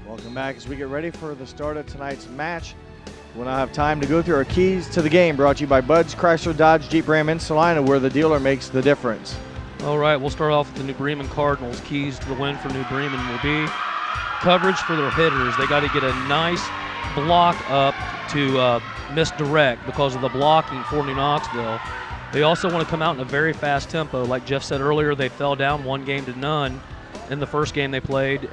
Welcome back as we get ready for the start of tonight's match. We'll now have time to go through our keys to the game, brought to you by Bud's Chrysler Dodge Jeep Ram in Salina, where the dealer makes the difference. All right, we'll start off with the New Bremen Cardinals. Keys to the win for New Bremen will be coverage for their hitters. They got to get a nice block up to misdirect because of the blocking for New Knoxville. They also want to come out in a very fast tempo. Like Jeff said earlier, they fell down 1-0 in the first game they played,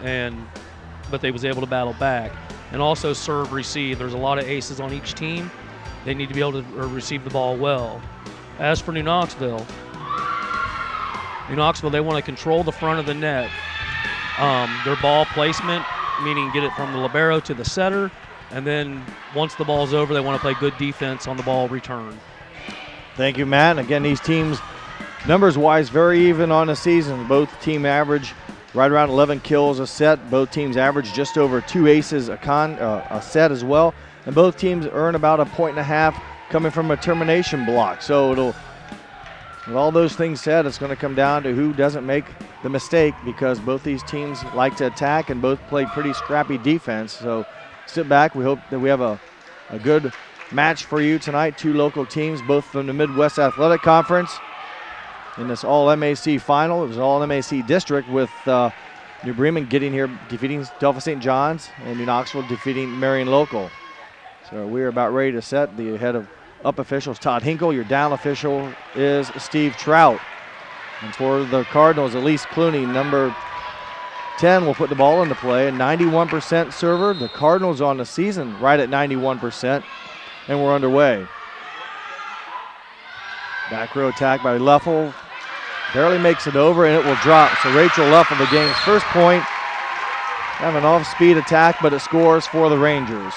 but they was able to battle back. And also serve, receive. There's a lot of aces on each team. They need to be able to receive the ball well. As for New Knoxville, they want to control the front of the net. Their ball placement, meaning get it from the libero to the setter, and then once the ball's over, they want to play good defense on the ball return. Thank you, Matt. Again, these teams, numbers-wise, very even on the season. Both team average right around 11 kills a set. Both teams average just over 2 aces a set as well. And both teams earn about 1.5 points coming from a termination block. So with all those things said, it's going to come down to who doesn't make the mistake, because both these teams like to attack and both play pretty scrappy defense. So sit back. We hope that we have a good match for you tonight. Two local teams, both from the Midwest Athletic Conference, in this All-MAC final. It was All-MAC district with New Bremen getting here, defeating Delta St. John's, and New Knoxville defeating Marion Local. So we are about ready to set. The head of up officials, Todd Hinkle. Your down official is Steve Trout. And for the Cardinals, Elise Clooney, number 10, will put the ball into play. A 91% server. The Cardinals on the season right at 91%. And we're underway. Back row attack by Leffel. Barely makes it over, and it will drop. So Rachel Leffel, the game's first point. Have an off-speed attack, but it scores for the Rangers.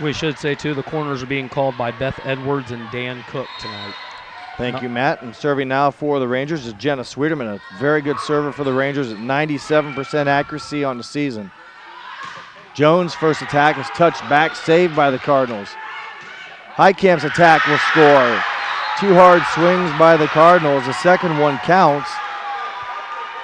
We should say, too, the corners are being called by Beth Edwards and Dan Cook tonight. Thank you, Matt. And serving now for the Rangers is Jenna Sweeterman, a very good server for the Rangers at 97% accuracy on the season. Jones' first attack is touched back, saved by the Cardinals. Heikamp's attack will score. 2 hard swings by the Cardinals. The second one counts.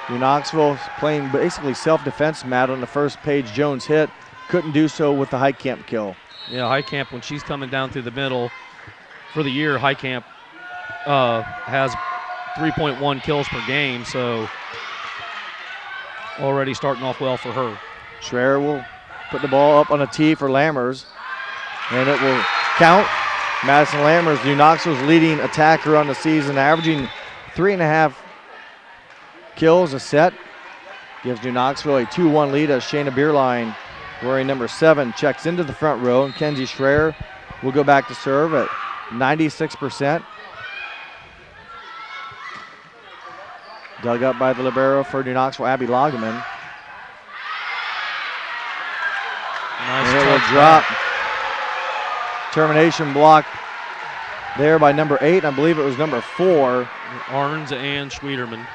New Knoxville playing basically self-defense, Matt, on the first page. Jones hit. Couldn't do so with the Heikamp kill. Yeah, Heikamp, when she's coming down through the middle, for the year, Heikamp has 3.1 kills per game, so already starting off well for her. Schroer will put the ball up on a tee for Lammers, and it will count. Madison Lammers, New Knoxville's leading attacker on the season, averaging 3.5 kills a set. Gives New Knoxville a 2-1 lead as Shayna Bierlein, wearing number 7, checks into the front row, and Kenzie Schroer will go back to serve at 96%. Dug up by the libero for New Knoxville, Abby Lageman. Nice and it will drop. Termination block there by number 8. I believe it was number 4. Arns and Schwederman.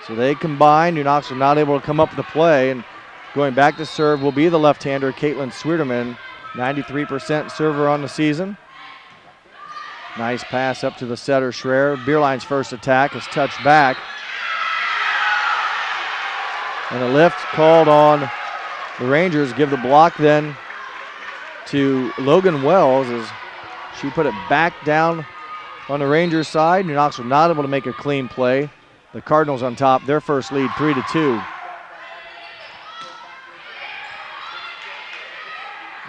So they combine. New Knoxville not able to come up with the play, and going back to serve will be the left-hander, Caitlin Schwederman, 93% server on the season. Nice pass up to the setter, Schroer. Bierlein's first attack is touched back. And a lift called on the Rangers. Give the block then to Logan Wells as she put it back down on the Rangers side. New Knoxville not able to make a clean play. The Cardinals on top, their first lead, 3-2.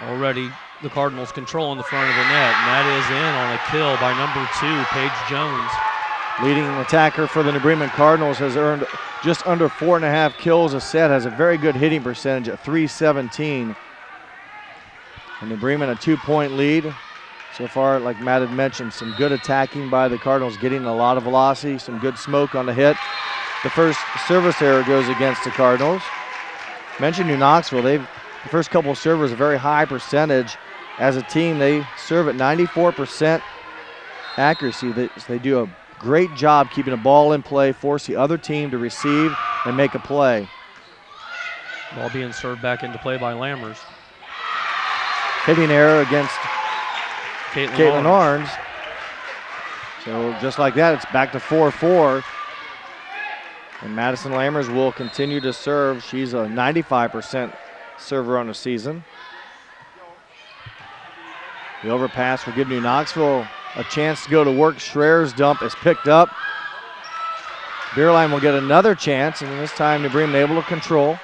Already the Cardinals controlling the front of the net, and that is in on a kill by number 2, Paige Jones. Leading attacker for the New Bremen Cardinals has earned just under 4.5 kills a set, has a very good hitting percentage at .317. And New Bremen a 2-point lead. So far, like Matt had mentioned, some good attacking by the Cardinals, getting a lot of velocity, some good smoke on the hit. The first service error goes against the Cardinals. Mentioned New Knoxville, the first couple of servers, a very high percentage. As a team, they serve at 94% accuracy. They do a great job keeping the ball in play, force the other team to receive and make a play. Ball being served back into play by Lammers. Hitting error against Caitlin Arns. So just like that, it's back to 4-4. And Madison Lammers will continue to serve. She's a 95% server on the season. The overpass will give New Knoxville a chance to go to work. Schroer's dump is picked up. Beerline will get another chance, and this time New Bremen able to control.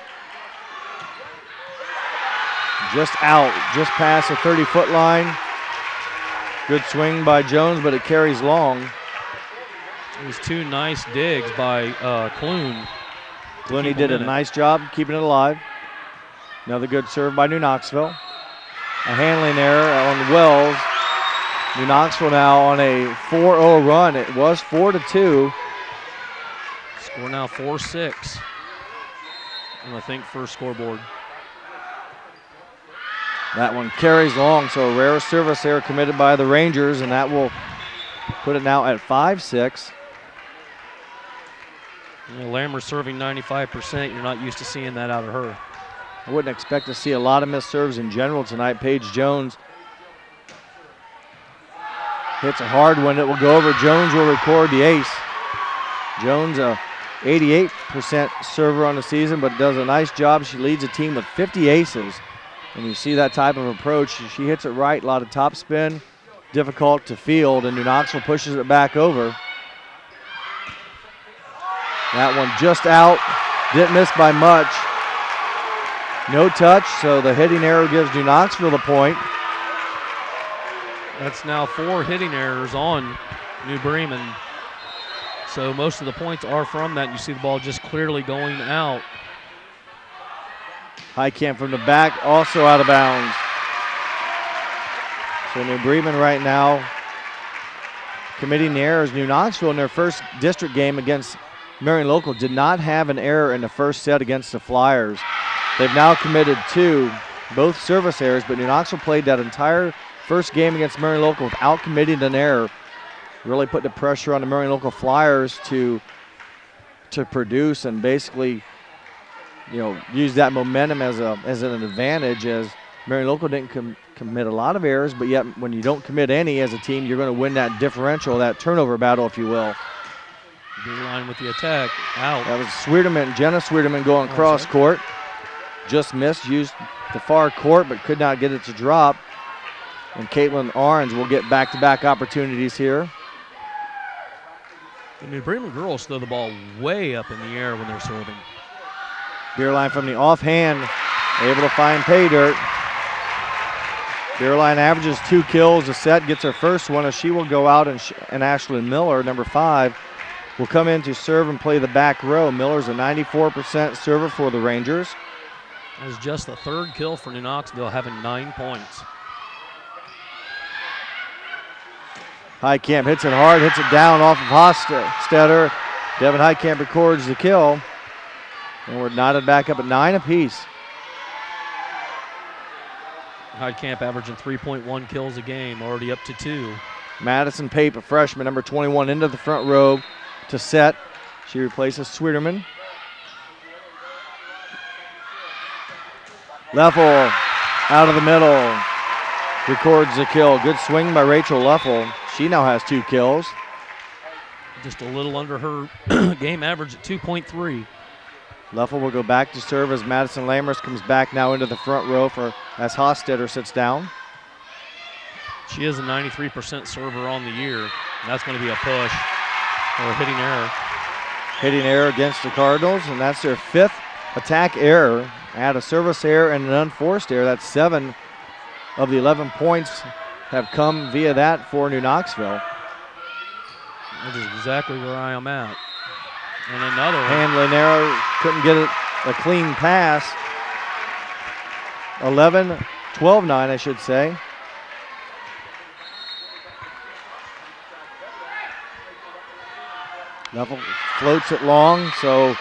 Just out, just past the 30-foot line. Good swing by Jones, but it carries long. It was two nice digs by Clune. Clooney did a nice job keeping it alive. Another good serve by New Knoxville. A handling error on Wells. New Knoxville now on a 4-0 run. It was 4-2. Score now 4-6. And I think first scoreboard. That one carries long, so a rare service error committed by the Rangers, and that will put it now at 5-6. Lammer serving 95%. You're not used to seeing that out of her. I wouldn't expect to see a lot of missed serves in general tonight. Paige Jones hits a hard one. It will go over. Jones will record the ace. Jones, a 88% server on the season, but does a nice job. She leads a team with 50 aces. And you see that type of approach. She hits it right, a lot of top spin, difficult to field, and New Knoxville pushes it back over. That one just out, didn't miss by much. No touch, so the hitting error gives New Knoxville the point. That's now 4 hitting errors on New Bremen. So most of the points are from that. You see the ball just clearly going out. Heitkamp from the back, also out of bounds. So New Bremen right now committing the errors. New Knoxville in their first district game against Marion Local did not have an error in the first set against the Flyers. They've now committed 2, both service errors, but New Knoxville played that entire first game against Marion Local without committing an error. Really put the pressure on the Marion Local Flyers to produce and basically, use that momentum as an advantage, as Marion Local didn't commit a lot of errors, but yet when you don't commit any as a team, you're going to win that differential, that turnover battle, if you will. Line with the attack, out. That was Jenna Sweeterman going cross court. Just missed, used the far court, but could not get it to drop. And Caitlin Orange will get back-to-back opportunities here. The New Bremen girls throw the ball way up in the air when they're serving. Beerline from the offhand, able to find pay dirt. Beerline averages 2 kills a set, gets her first one, as she will go out, and Ashley Miller, number 5, will come in to serve and play the back row. Miller's a 94% server for the Rangers. That was just the 3rd kill for New Knoxville, having 9 points. Heitkamp hits it hard, hits it down off of Hostetter. Devin Heitkamp records the kill. And we're knotted back up at 9 apiece. Heitkamp averaging 3.1 kills a game, already up to 2. Madison Pape, a freshman, number 21, into the front row to set. She replaces Sweeterman. Leffel out of the middle, records the kill. Good swing by Rachel Leffel. She now has 2 kills. Just a little under her game average at 2.3. Leffel will go back to serve as Madison Lammers comes back now into the front row as Hostetter sits down. She is a 93% server on the year. That's going to be a push or a hitting error. Hitting error against the Cardinals, and that's their 5th attack error. Add a service error and an unforced error. That's 7 of the 11 points have come via that for New Knoxville. That is exactly where I am at. And another one. Handling error, couldn't get it a clean pass. 12-9, I should say. Leffel floats it long, so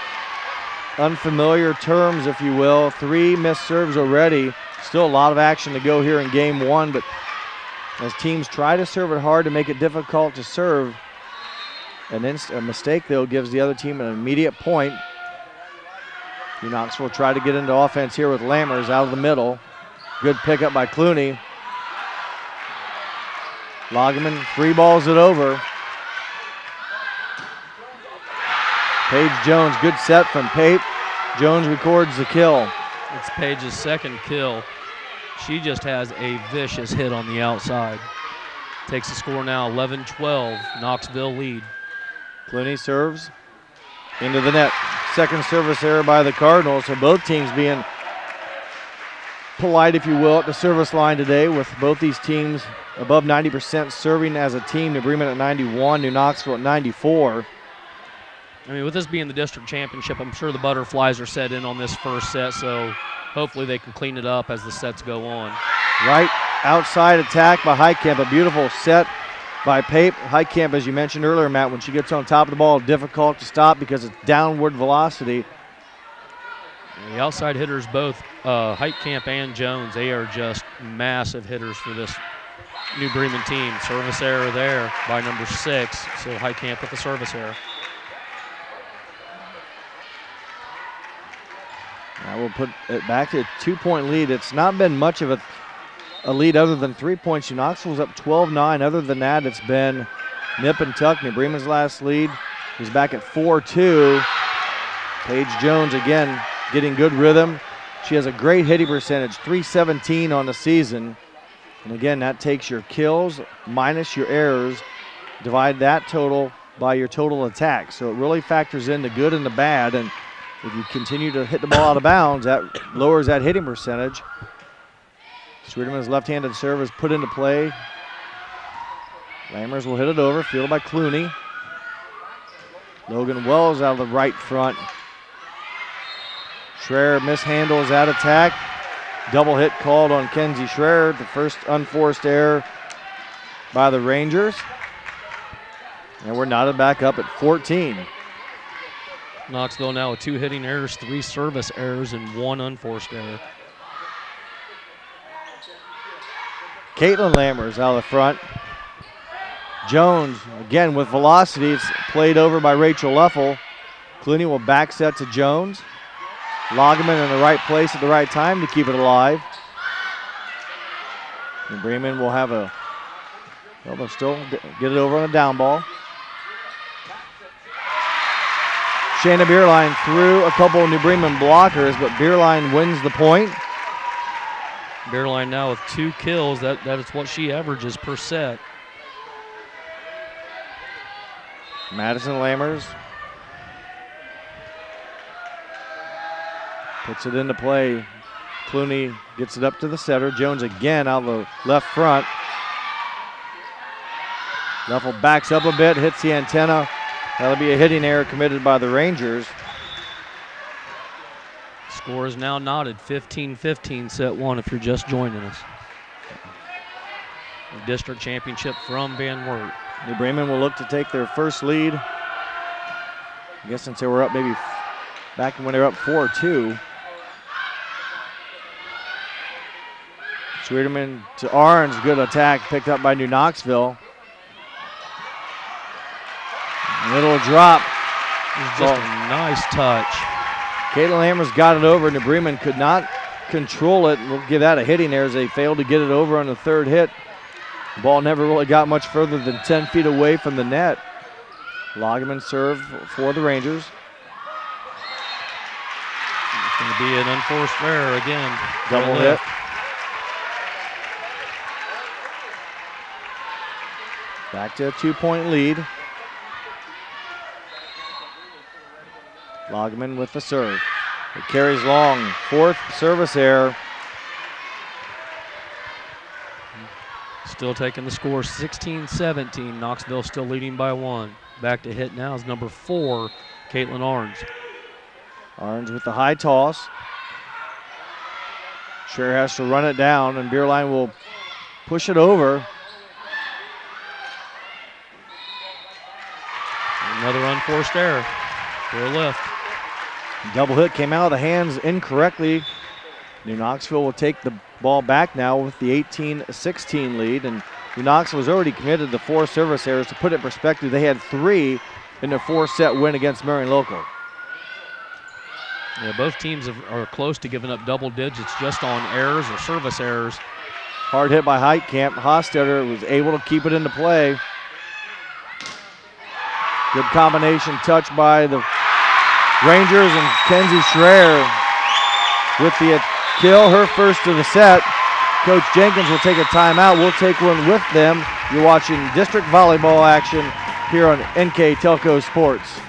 unfamiliar terms, if you will. 3 missed serves already. Still a lot of action to go here in game 1, but as teams try to serve it hard to make it difficult to serve, a mistake, though, gives the other team an immediate point. New Knoxville will try to get into offense here with Lammers out of the middle. Good pickup by Clooney. Lagerman 3 balls it over. Paige Jones, good set from Pape. Jones records the kill. It's Paige's second kill. She just has a vicious hit on the outside. Takes the score now 11-12, Knoxville lead. Clooney serves into the net. Second service error by the Cardinals, so both teams being polite, if you will, at the service line today, with both these teams above 90% serving as a team. New Bremen at 91, New Knoxville at 94. I mean, with this being the district championship, I'm sure the Butterflies are set in on this first set, so hopefully they can clean it up as the sets go on. Right outside attack by Heitkamp, a beautiful set by Pape. Heitkamp, as you mentioned earlier, Matt, when she gets on top of the ball, difficult to stop because it's downward velocity. The outside hitters, both Heitkamp and Jones, they are just massive hitters for this New Bremen team. Service error there by number 6, so Heitkamp with the service error. Now we'll put it back to a 2-point lead. It's not been much of a lead other than 3 points. Knoxville's up 12-9. Other than that, it's been nip and tuck. New Bremen's last lead is back at 4-2. Paige Jones again getting good rhythm. She has a great hitting percentage, .317 on the season. And again, that takes your kills minus your errors. Divide that total by your total attack. So it really factors in the good and the bad. And if you continue to hit the ball out of bounds, that lowers that hitting percentage. Schroederman's left-handed serve is put into play. Lammers will hit it over, fielded by Clooney. Logan Wells out of the right front. Schroer mishandles that attack. Double hit called on Kenzie Schroer, the first unforced error by the Rangers. And we're knotted back up at 14. Knoxville now with 2 hitting errors, 3 service errors, and 1 unforced error. Caitlin Lammers out of the front. Jones, again with velocity, it's played over by Rachel Leffel. Clooney will back set to Jones. Lagerman in the right place at the right time to keep it alive. And Bremen will have a, well, they'll still get it over on a down ball. Shayna Bierlein threw a couple of New Bremen blockers, but Bierlein wins the point. Bierlein now with 2 kills. That is what she averages per set. Madison Lammers puts it into play. Clooney gets it up to the setter. Jones again out of the left front. Leffel backs up a bit, hits the antenna. That'll be a hitting error committed by the Rangers. Score is now knotted, 15-15, set 1 if you're just joining us. The district championship from Van Wert. New Bremen will look to take their first lead. I guess since they were up maybe back when they were up 4-2. Schwederman to Orange, good attack picked up by New Knoxville. Little drop. Just a nice touch. Caitlin Lammers got it over. New Bremen could not control it. We'll give that a hitting error as they failed to get it over on the third hit. The ball never really got much further than 10 feet away from the net. Lagerman serve for the Rangers. It's going to be an unforced error again. Double hit. Back to a 2-point lead. Lagerman with the serve. It carries long. 4th service error. Still taking the score 16-17. Knoxville still leading by 1. Back to hit now is number 4, Caitlin Orange. Orange with the high toss. Schroer has to run it down, and Bierlein will push it over. Another unforced error for a lift. Double hit came out of the hands incorrectly. New Knoxville will take the ball back now with the 18-16 lead, and New Knoxville has already committed the 4 service errors. To put it in perspective, they had 3 in their 4-set win against Marion Local. Yeah, both teams are close to giving up double digits just on errors or service errors. Hard hit by Heitkamp. Hostetter was able to keep it into play. Good combination touch by the Rangers and Kenzie Schroer with the kill, her first of the set. Coach Jenkins will take a timeout. We'll take one with them. You're watching district volleyball action here on NK Telco Sports.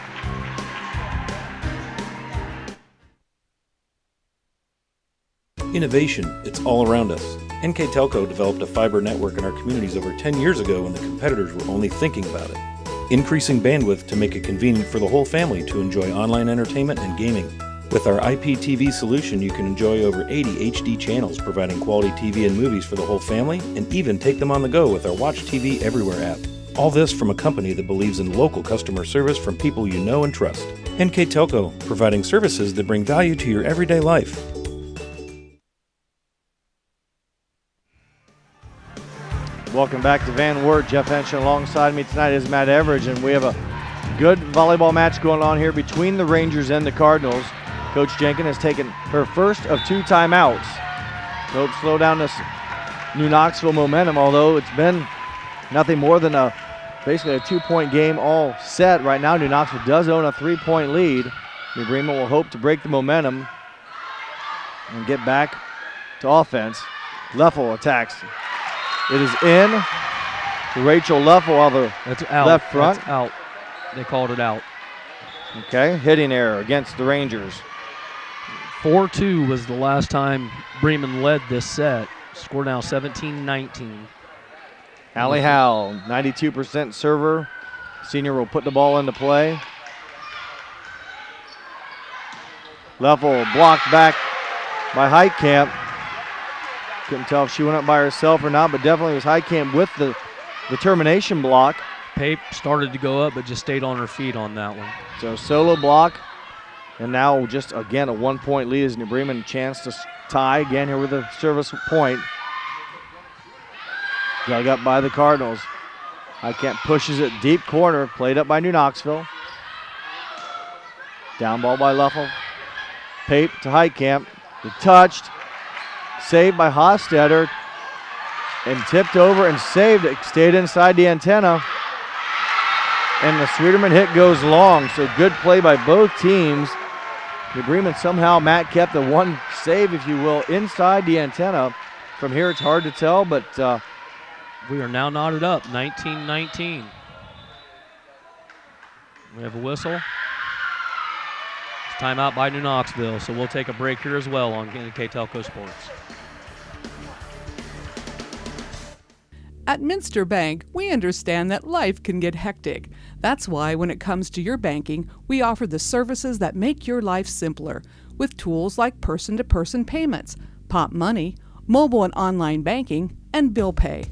Innovation, it's all around us. NK Telco developed a fiber network in our communities over 10 years ago when the competitors were only thinking about it. Increasing bandwidth to make it convenient for the whole family to enjoy online entertainment and gaming. With our IPTV solution, you can enjoy over 80 HD channels, providing quality TV and movies for the whole family, and even take them on the go with our Watch TV Everywhere app. All this from a company that believes in local customer service from people you know and trust. NK Telco, providing services that bring value to your everyday life. Welcome back to Van Wert. Jeff Henshin alongside me tonight is Matt Everidge, and we have a good volleyball match going on here between the Rangers and the Cardinals. Coach Jenkins has taken her first of 2 timeouts to help slow down this New Knoxville momentum, although it's been nothing more than basically a 2-point game all set. Right now, New Knoxville does own a 3-point lead. New Bremen will hope to break the momentum and get back to offense. Leffel attacks. It is in to Rachel Leffel on the left front. That's out. They called it out. Okay, hitting error against the Rangers. 4-2 was the last time Bremen led this set. Score now 17-19. Allie Howell, 92% server. Senior will put the ball into play. Leffel blocked back by Heitkamp. Couldn't tell if she went up by herself or not, but definitely was Heitkamp with the termination block. Pape started to go up, but just stayed on her feet on that one. So solo block, and now just again a 1-point lead as New Bremen a chance to tie again here with a service point. Dug up by the Cardinals. Heitkamp pushes it deep corner, played up by New Knoxville. Down ball by Leffel. Pape to Heitkamp. Touched. Saved by Hostetter. And tipped over and saved. It stayed inside the antenna. And the Sweeterman hit goes long. So good play by both teams. New Bremen somehow, Matt, kept the one save, if you will, inside the antenna. From here, it's hard to tell, but we are now knotted up, 19-19. We have a whistle. It's timeout by New Knoxville, so we'll take a break here as well on NK Telco Sports. At Minster Bank, we understand that life can get hectic. That's why when it comes to your banking, we offer the services that make your life simpler with tools like person-to-person payments, Pop Money, mobile and online banking, and bill pay.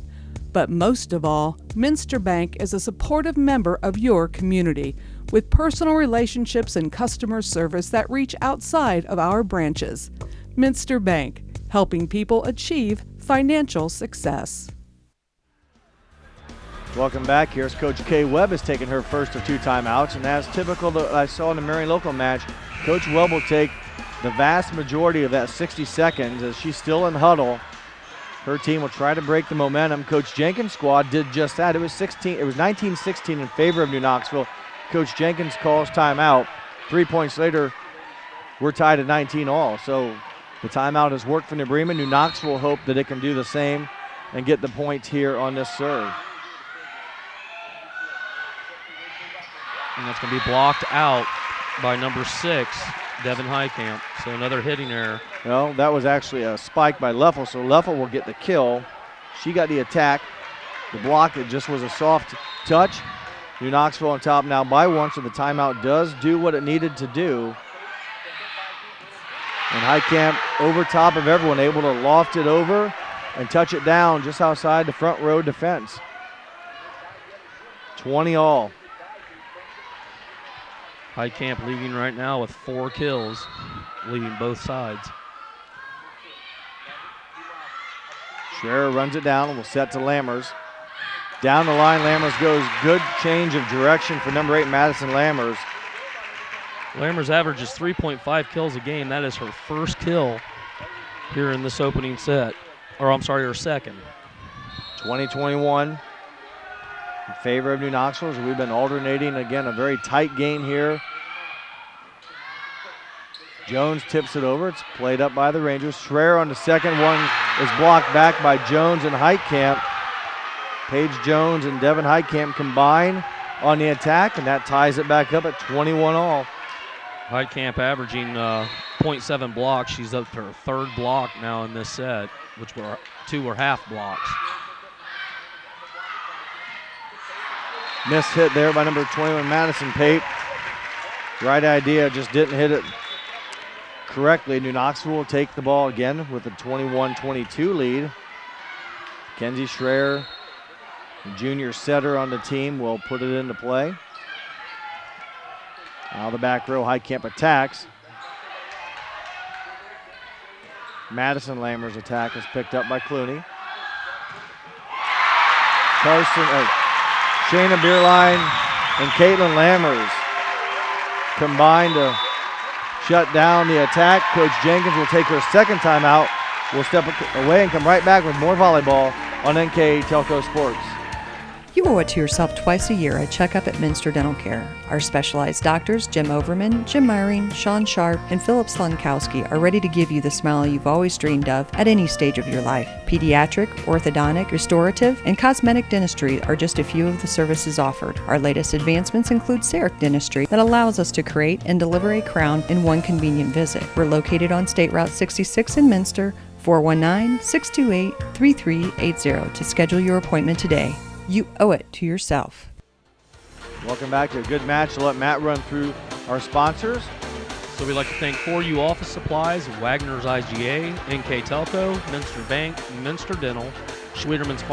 But most of all, Minster Bank is a supportive member of your community with personal relationships and customer service that reach outside of our branches. Minster Bank, helping people achieve financial success. Welcome back. Here's Coach Kay Webb has taken her first of 2 timeouts, and as typical that I saw in the Marion local match, Coach Webb will take the vast majority of that 60 seconds as she's still in huddle. Her team will try to break the momentum. Coach Jenkins' squad did just that. It was 19-16 in favor of New Knoxville. Coach Jenkins calls timeout. 3 points later, we're tied at 19 all. So the timeout has worked for New Bremen. New Knoxville will hope that it can do the same and get the points here on this serve. And that's going to be blocked out by number 6, Devin Heitkamp. So another hitting error. Well, that was actually a spike by Leffel, so Leffel will get the kill. She got the attack. The block, it just was a soft touch. New Knoxville on top now by 1, so the timeout does do what it needed to do. And Heitkamp over top of everyone, able to loft it over and touch it down just outside the front row defense. 20 all. Heitkamp leading right now with 4 kills, leading both sides. Schroer runs it down and will set to Lammers. Down the line, Lammers goes. Good change of direction for number 8, Madison Lammers. Lammers averages 3.5 kills a game. That is her first kill here in this opening set. Or I'm sorry, her second. 20-21 in favor of New Knoxville. We've been alternating again, a very tight game here. Jones tips it over. It's played up by the Rangers. Schroer on the second one is blocked back by Jones and Heitkamp. Paige Jones and Devin Heitkamp combine on the attack, and that ties it back up at 21 all. Heitkamp averaging 0.7 blocks. She's up to her third block now in this set, which were 2 were half blocks. Missed hit there by number 21, Madison Pape. Right idea, just didn't hit it correctly. New Knoxville will take the ball again with a 21-22 lead. Kenzie Schroer, junior setter on the team, will put it into play. Now the back row, Heitkamp attacks. Madison Lammer's attack is picked up by Clooney. Shayna Bierlein and Caitlin Lammers combine to shut down the attack. Coach Jenkins will take her second timeout. We'll step away and come right back with more volleyball on NK Telco Sports. You owe it to yourself twice a year a checkup at Minster Dental Care. Our specialized doctors, Jim Overman, Jim Myring, Sean Sharp, and Philip Slunkowski, are ready to give you the smile you've always dreamed of at any stage of your life. Pediatric, orthodontic, restorative, and cosmetic dentistry are just a few of the services offered. Our latest advancements include CEREC dentistry that allows us to create and deliver a crown in one convenient visit. We're located on State Route 66 in Minster, 419-628-3380 to schedule your appointment today. You owe it to yourself. Welcome back to a good match. I'll let Matt run through our sponsors. So we'd like to thank 4U Office Supplies, Wagner's IGA, NK Telco, Minster Bank, Minster Dental, Schwederman's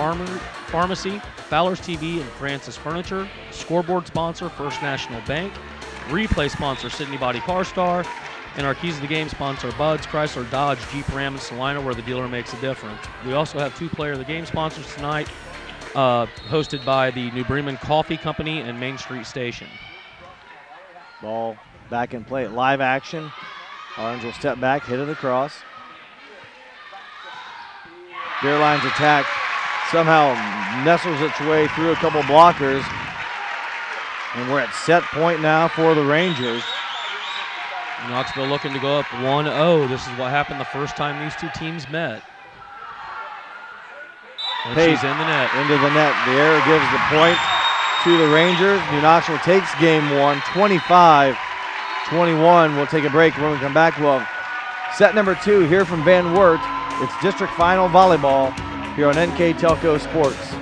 Pharmacy, Fowler's TV, and Francis Furniture. Scoreboard sponsor, First National Bank. Replay sponsor, Sydney Body Car Star. And our Keys of the Game sponsor, Buds, Chrysler, Dodge, Jeep, Ram, and Salina, where the dealer makes a difference. We also have 2 Player of the Game sponsors tonight, hosted by the New Bremen Coffee Company and Main Street Station. Ball back in play. Live action. Orange will step back, hit it across. Bierlein's attack somehow nestles its way through a couple blockers. And we're at set point now for the Rangers. Knoxville looking to go up 1-0. This is what happened the first time these two teams met. And she's in the net. Into the net. The error gives the point to the Rangers. New Knoxville takes game 1, 25-21. We'll take a break. When we come back, we'll have set number 2 here from Van Wert. It's district final volleyball here on NK Telco Sports.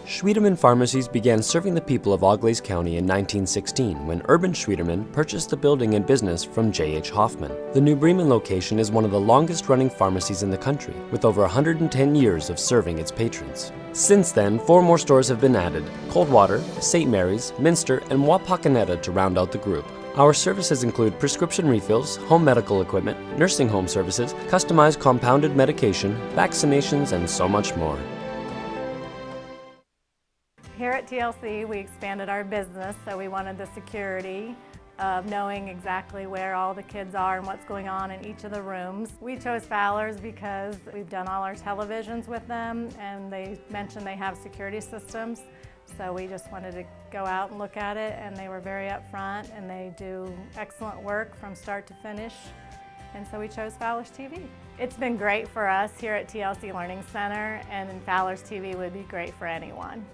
Schwederman Pharmacies began serving the people of Auglaize County in 1916 when Urban Schwederman purchased the building and business from J.H. Hoffman. The New Bremen location is one of the longest-running pharmacies in the country, with over 110 years of serving its patrons. Since then, 4 more stores have been added: Coldwater, St. Mary's, Minster, and Wapakoneta to round out the group. Our services include prescription refills, home medical equipment, nursing home services, customized compounded medication, vaccinations, and so much more. Here at TLC, we expanded our business, so we wanted the security of knowing exactly where all the kids are and what's going on in each of the rooms. We chose Fowler's because we've done all our televisions with them, and they mentioned they have security systems. So we just wanted to go out and look at it, and they were very upfront, and they do excellent work from start to finish. And so we chose Fowler's TV. It's been great for us here at TLC Learning Center, and Fowler's TV would be great for anyone.